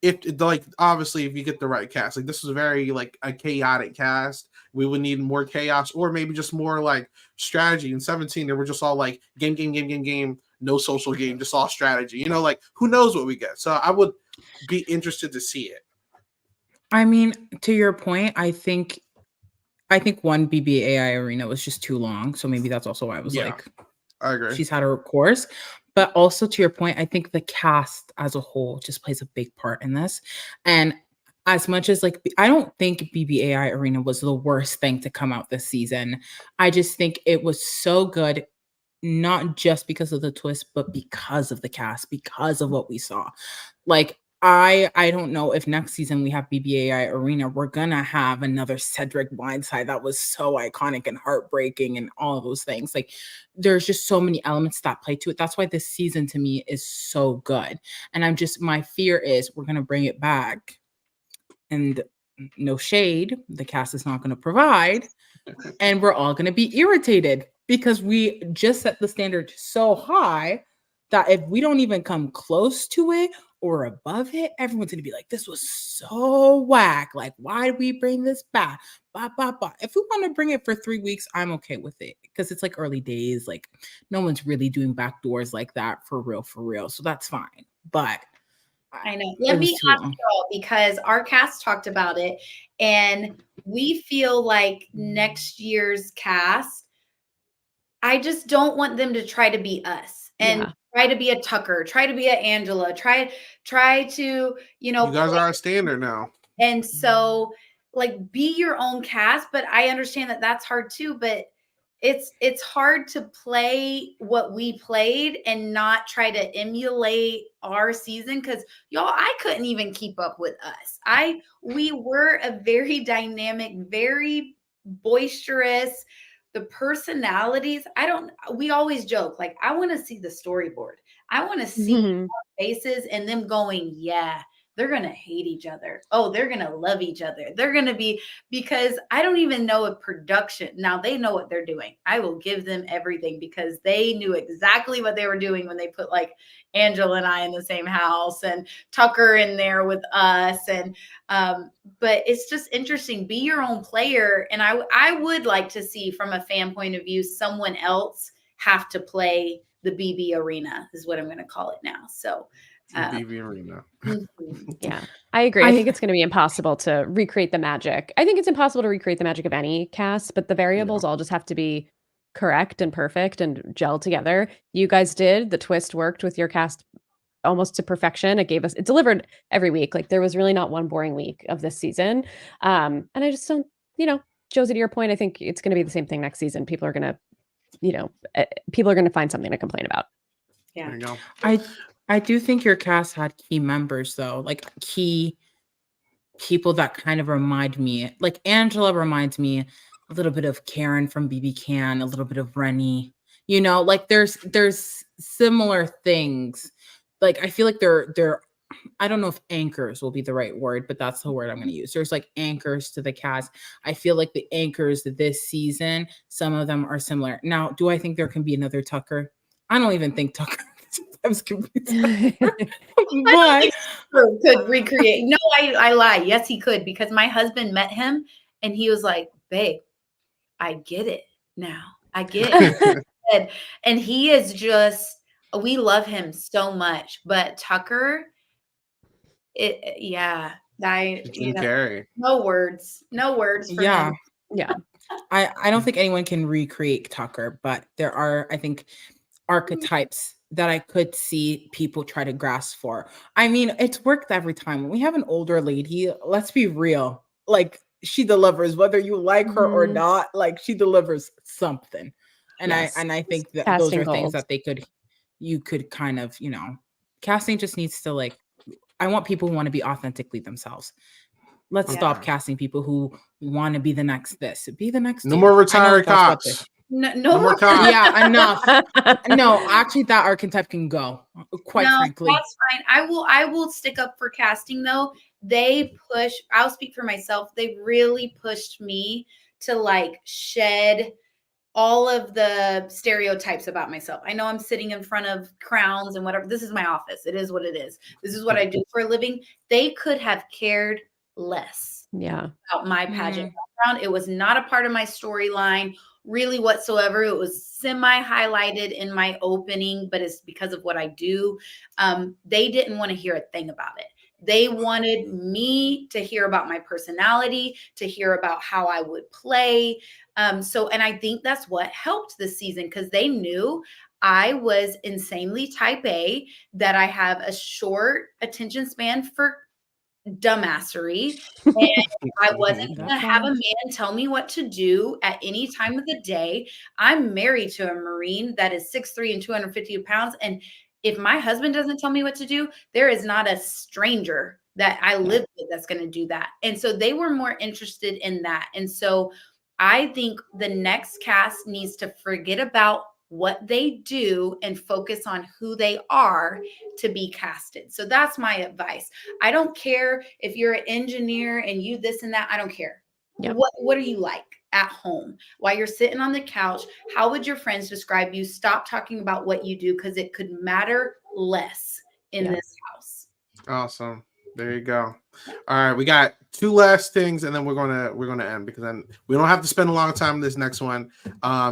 if like, obviously, if you get the right cast. Like this was very like a chaotic cast. We would need more chaos, or maybe just more like strategy. In 17, they were just all like game, no social game, just all strategy. You know, like who knows what we get. So I would be interested to see it. I mean, to your point, I think one BBAI arena was just too long. So maybe that's also why I was like, I agree. She's had her course. But also to your point, I think the cast as a whole just plays a big part in this. And as much as like, I don't think BBAI Arena was the worst thing to come out this season. I just think it was so good, not just because of the twist, but because of the cast, because of what we saw. Like, I don't know if next season we have BBAI Arena, we're gonna have another Cedric Blindside that was so iconic and heartbreaking and all of those things. Like there's just so many elements that play to it. That's why this season to me is so good. And my fear is we're gonna bring it back, and no shade, the cast is not gonna provide, and we're all gonna be irritated because we just set the standard so high that if we don't even come close to it or above it, everyone's gonna be like, this was so whack. Like, why did we bring this back? If we want to bring it for 3 weeks, I'm okay with it because it's like early days. Like, no one's really doing backdoors like that for real. So that's fine. But I know. Let me ask y'all, because our cast talked about it, and we feel like next year's cast, I just don't want them to try to be us and try to be a Tucker, try to be a Angela, try to, you know, you guys are our standard now. And so like be your own cast, but I understand that that's hard too, but it's hard to play what we played and not try to emulate our season, because y'all, I couldn't even keep up with us. We were a very dynamic, very boisterous, the personalities. We always joke, like, I want to see the storyboard. I want to see our faces and them going, yeah, they're going to hate each other. Oh, they're going to love each other. They're going to be, because I don't even know if production, now they know what they're doing. I will give them everything because they knew exactly what they were doing when they put like Angela and I in the same house and Tucker in there with us. And, but it's just interesting. Be your own player. And I would like to see, from a fan point of view, someone else have to play the BB Arena is what I'm going to call it now. So BB Arena. Yeah, I agree. I think it's going to be impossible to recreate the magic. I think it's impossible to recreate the magic of any cast, but the variables all just have to be correct and perfect and gel together. You guys did. The twist worked with your cast almost to perfection. It delivered every week. Like, there was really not one boring week of this season. And I just don't, Josie, to your point, I think it's going to be the same thing next season. People are going to find something to complain about. Yeah. There you go. I do think your cast had key members, though, like key people that kind of remind me. Like Angela reminds me a little bit of Karen from BB Can, a little bit of Rennie. Like there's similar things. Like I feel like they're I don't know if anchors will be the right word, but that's the word I'm going to use. There's like anchors to the cast. I feel like the anchors this season, some of them are similar. Now, do I think there can be another Tucker? I don't even think Tucker sometimes can be Tucker. But could recreate. No, I lie. Yes, he could, because my husband met him and he was like, babe, I get it now. I get it. And he is just, we love him so much. But Tucker, yeah. Carey. No words. No words for yeah. him. Yeah. I don't think anyone can recreate Tucker, but there are, I think, archetypes that I could see people try to grasp for. I mean, it's worked every time. When we have an older lady, let's be real, like she delivers, whether you like her or not, like she delivers something. And I think that those are things that you could kind of, casting just needs to like, I want people who want to be authentically themselves. Let's stop casting people who want to be the next this. Be the next. No more retired cops. No more cops. Yeah, enough. No, actually, that archetype can go. Quite frankly, that's fine. I will stick up for casting though. They push. I'll speak for myself. They really pushed me to like shed all of the stereotypes about myself. I know I'm sitting in front of crowns and whatever. This is my office. It is what it is. This is what I do for a living. They could have cared less about my pageant background. It was not a part of my storyline really whatsoever. It was semi-highlighted in my opening, but it's because of what I do. They didn't want to hear a thing about it. They wanted me to hear about my personality, to hear about how I would play. And I think that's what helped this season, because they knew I was insanely type A, that I have a short attention span for dumbassery, and I wasn't going to have a man tell me what to do at any time of the day. I'm married to a Marine that is 6'3" and 250 pounds. And if my husband doesn't tell me what to do, there is not a stranger that I live with that's going to do that. And so they were more interested in that. And so I think the next cast needs to forget about what they do and focus on who they are to be casted. So that's my advice. I don't care if you're an engineer and you this and that. I don't care. Yep. What are you like at home while you're sitting on the couch? How would your friends describe you? Stop talking about what you do, because it could matter less in this house. Awesome. There you go. All right, we got two last things, and then we're gonna end, because then we don't have to spend a long time in this next one.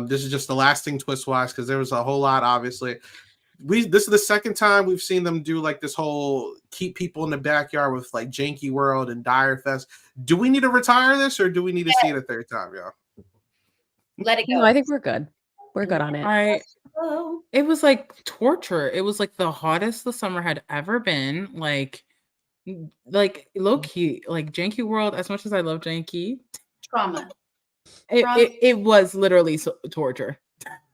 This is just the last thing twist wise, because there was a whole lot. Obviously, this is the second time we've seen them do like this whole keep people in the backyard with like Janky World and Dire Fest. Do we need to retire this, or do we need to see it a third time, y'all? Let it go. No, I think we're good. We're good on it. It was like torture. It was like the hottest the summer had ever been. Like low key, like Janky World, as much as I love Janky, trauma. It was literally torture.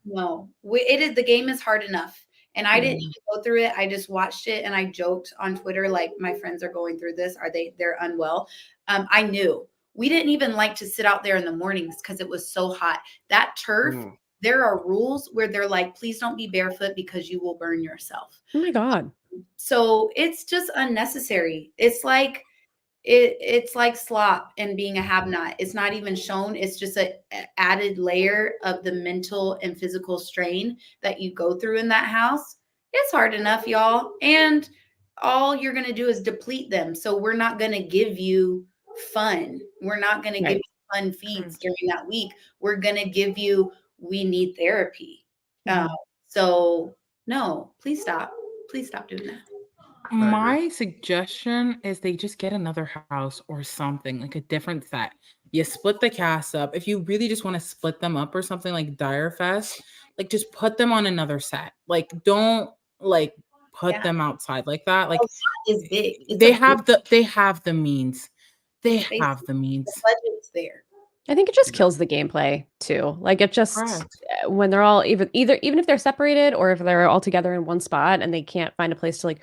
No, it is. The game is hard enough, and I didn't even go through it. I just watched it, and I joked on Twitter like, my friends are going through this. They're unwell? I knew. We didn't even like to sit out there in the mornings because it was so hot. That turf. There are rules where they're like, please don't be barefoot because you will burn yourself. Oh my God. So it's just unnecessary. It's like it's like slop and being a have-not. It's not even shown. It's just an added layer of the mental and physical strain that you go through in that house. It's hard enough, y'all. And all you're going to do is deplete them. So we're not going to give you fun. We're not going to give you fun feeds during that week. We're going to give you, we need therapy. So no, please stop. Please stop doing that. My suggestion is they just get another house or something, like a different set. You split the cast up. If you really just want to split them up or something like Dire Fest, like just put them on another set. Like don't like put them outside like that. Like it's big. They have the means. They have the means. The budget's there. I think it just kills the gameplay too. Like it just when they're all even if they're separated or if they're all together in one spot and they can't find a place to like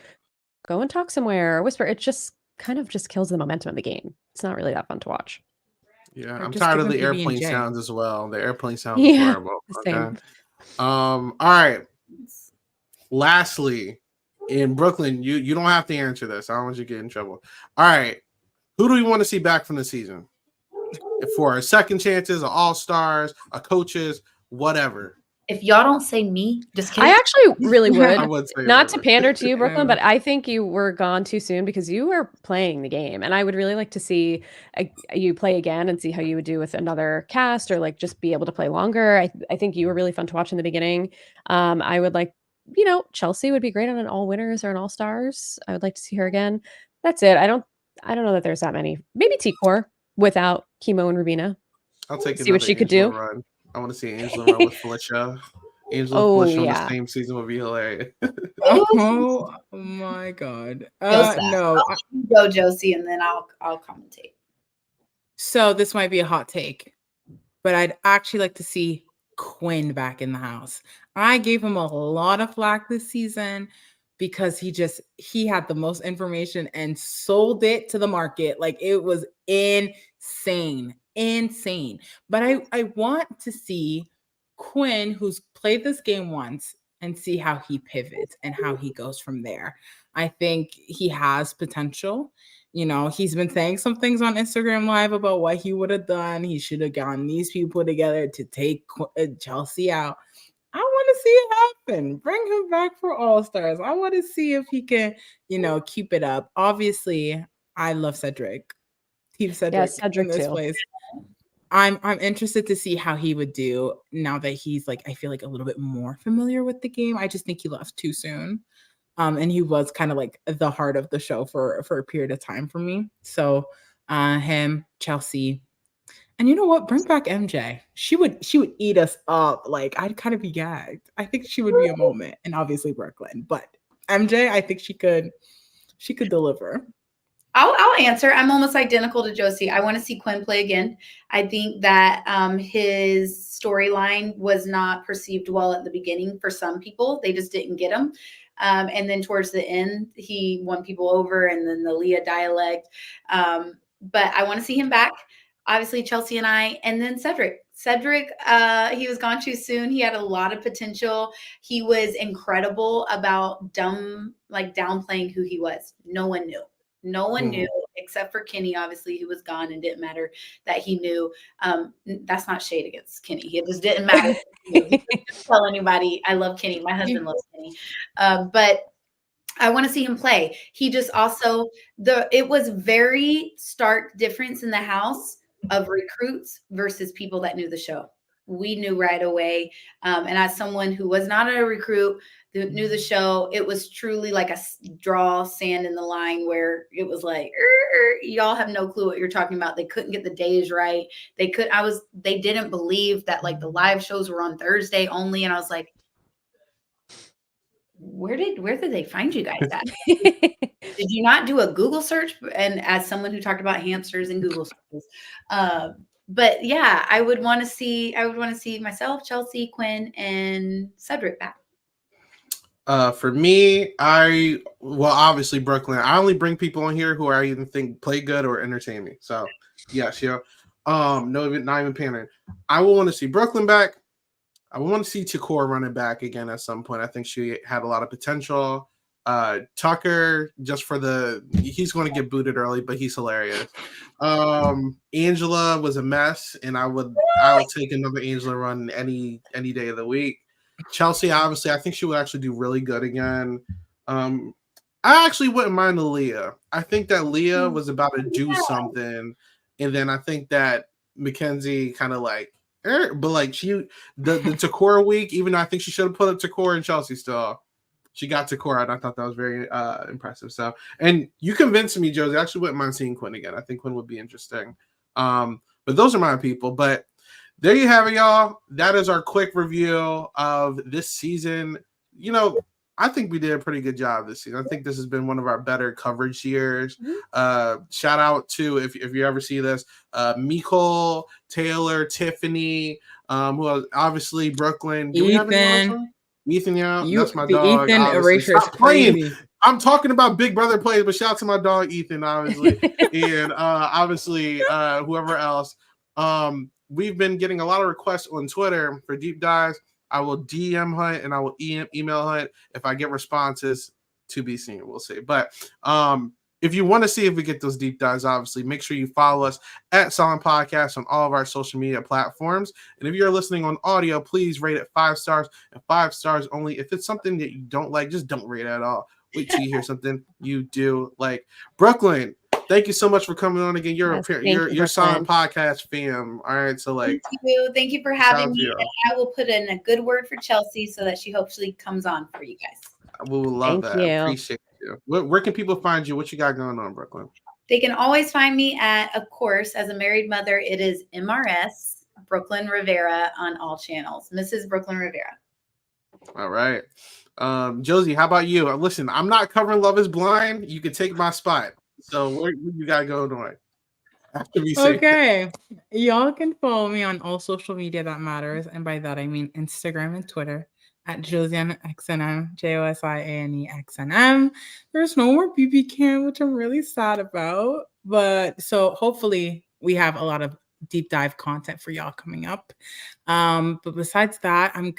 go and talk somewhere or whisper, it just kind of just kills the momentum of the game. It's not really that fun to watch. Yeah, I'm tired of the airplane sounds as well. The airplane sounds is horrible. Okay. All right. Lastly, In Brooklyn, you don't have to answer this. I don't want you to get in trouble. All right. Who do we want to see back from the season? For a second chances, a all-stars, a coaches, whatever. If y'all don't say me, just kidding. I actually really would. I would say Not to whatever. pander to you, Brooklyn, but I think you were gone too soon because you were playing the game, and I would really like to see you play again and see how you would do with another cast, or like just be able to play longer. I think you were really fun to watch in the beginning. I would like, Chelsea would be great on an all winners or an all stars. I would like to see her again. That's it. I don't know that there's that many. Maybe T-Core without Chemo and Rubina. I'll take See what she could do. Run. I want to see Angela run with Felicia. Angela and Felicia on the same season would be hilarious. Oh my god. No. I'll go Josie and then I'll commentate. So this might be a hot take, but I'd actually like to see Quinn back in the house. I gave him a lot of flack this season because he had the most information and sold it to the market. Like, it was insane. But I want to see Quinn, who's played this game once, and see how he pivots and how he goes from there. I think he has potential. He's been saying some things on Instagram Live about what he would have done. He should have gotten these people together to take Chelsea out. I want to see it happen. Bring him back for All-Stars. I want to see if he can, keep it up. Obviously, I love Cedric. Team Cedric, Cedric in this too. place. I'm interested to see how he would do now that he's I feel like a little bit more familiar with the game. I just think he left too soon. And he was kind of like the heart of the show for a period of time for me. So him, Chelsea, and you know what? Bring back MJ. She would eat us up. Like, I'd kind of be gagged. I think she would be a moment, and obviously Brooklyn, but MJ, I think she could deliver. I'll answer. I'm almost identical to Josie. I want to see Quinn play again. I think that his storyline was not perceived well at the beginning for some people. They just didn't get him. And then towards the end, he won people over, and then the Leah dialect. But I want to see him back. Obviously, Chelsea and I, and then Cedric. He was gone too soon. He had a lot of potential. He was incredible about downplaying who he was. No one knew. No one knew except for Kenny, obviously, who was gone and didn't matter that he knew. That's not shade against Kenny. It just didn't matter. He didn't tell anybody. I love Kenny. My husband loves Kenny. But I want to see him play. He just also, it was very stark difference in the house of recruits versus people that knew the show. We knew right away. And as someone who was not a recruit, who knew the show, it was truly like a draw sand in the line where it was like, y'all have no clue what you're talking about. They couldn't get the days right. They didn't believe that like the live shows were on Thursday only. And I was like, where did they find you guys at? Did you not do a Google search? And as someone who talked about hamsters and Google searches, but yeah, I would want to see myself, Chelsea, Quinn, and Cedric back. For me, obviously Brooklyn. I only bring people on here who I even think play good or entertain me. So yes, not even pandering. I will want to see Brooklyn back. I want to see T-Core running back again at some point. I think she had a lot of potential. Tucker, just for he's going to get booted early, but he's hilarious. Angela was a mess, and I'll take another Angela run any day of the week. Chelsea, obviously, I think she would actually do really good again. I actually wouldn't mind Leah. I think that Leah was about to do something, and then I think that McKenzie kind of but like the Takora week, even though I think she should have put up Takora and Chelsea still, she got Takora, and I thought that was very impressive. So, and you convinced me, Josie. I actually wouldn't mind seeing Quinn again. I think Quinn would be interesting. But those are my people. But there you have it, y'all. That is our quick review of this season. I think we did a pretty good job this season. I think this has been one of our better coverage years. Shout out to, if you ever see this, Miko, Taylor, Tiffany, who are obviously Brooklyn. Do we have anyone? Ethan, yeah, that's my dog. Ethan Erasure is playing. I'm talking about Big Brother plays, but shout out to my dog Ethan, obviously, and obviously whoever else. We've been getting a lot of requests on Twitter for deep dives. I will DM Hunt and I will email Hunt if I get responses. to be seen. We'll see. But if you want to see if we get those deep dives, obviously, make sure you follow us at Silent Podcast on all of our social media platforms. And if you're listening on audio, please rate it 5 stars, and 5 stars only. If it's something that you don't like, just don't rate it at all. Wait till you hear something you do like. Brooklyn, thank you so much for coming on again. You're Silent Podcast fam. All right, so like, thank you for having me. And I will put in a good word for Chelsea so that she hopefully comes on for you guys. We will love that. I appreciate you. Where can people find you? What you got going on, Brooklyn? They can always find me at, of course, as a married mother, it is MRS Brooklyn Rivera on all channels. Mrs. Brooklyn Rivera. All right. Josie, how about you? Listen, I'm not covering Love is Blind. You can take my spot. So what you got going on? Okay. Y'all can follow me on all social media that matters. And by that, I mean Instagram and Twitter at JosianeXNM, JosianeXNM. There's no more BB Cam, which I'm really sad about. But so hopefully we have a lot of deep dive content for y'all coming up. But besides that, I'm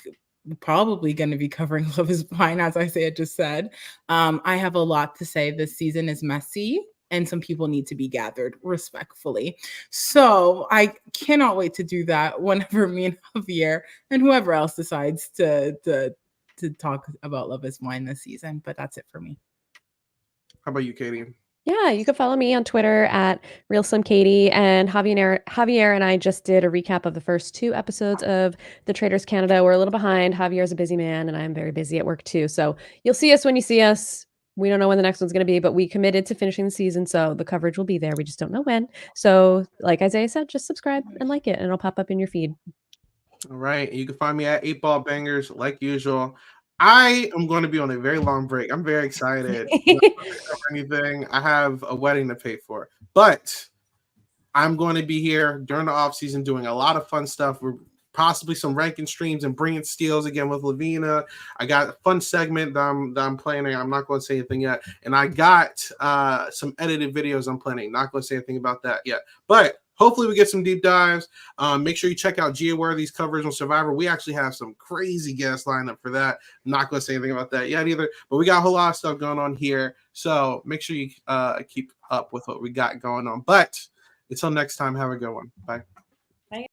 probably going to be covering Love is Blind, as Isaiah just said. I have a lot to say. This season is messy, and some people need to be gathered respectfully. So I cannot wait to do that whenever me and Javier and whoever else decides to talk about Love is Blind this season. But that's it for me. How about you, Katie? Yeah, you can follow me on Twitter at RealSlimKatie, and Javier and I just did a recap of the first 2 episodes of The Traitors Canada. We're a little behind. Javier's a busy man, and I'm very busy at work too. So you'll see us when you see us. We don't know when the next one's going to be, but we committed to finishing the season, so the coverage will be there. We just don't know when. So like Isaiah said, just subscribe and like it, and it'll pop up in your feed. All right. You can find me at 8Ball Bangers, like usual. I am going to be on a very long break. I'm very excited. Anything. I have a wedding to pay for, but I'm going to be here during the off season doing a lot of fun stuff. We're possibly some ranking streams and bringing steals again with Lavina. I got a fun segment that I'm planning. I'm not going to say anything yet. And I got some edited videos I'm planning. Not going to say anything about that yet, but hopefully we get some deep dives. Make sure you check out Gia Worthy's coverage on Survivor. We actually have some crazy guests lined up for that. I'm not going to say anything about that yet either, but we got a whole lot of stuff going on here. So make sure you keep up with what we got going on. But until next time, have a good one. Bye. Bye.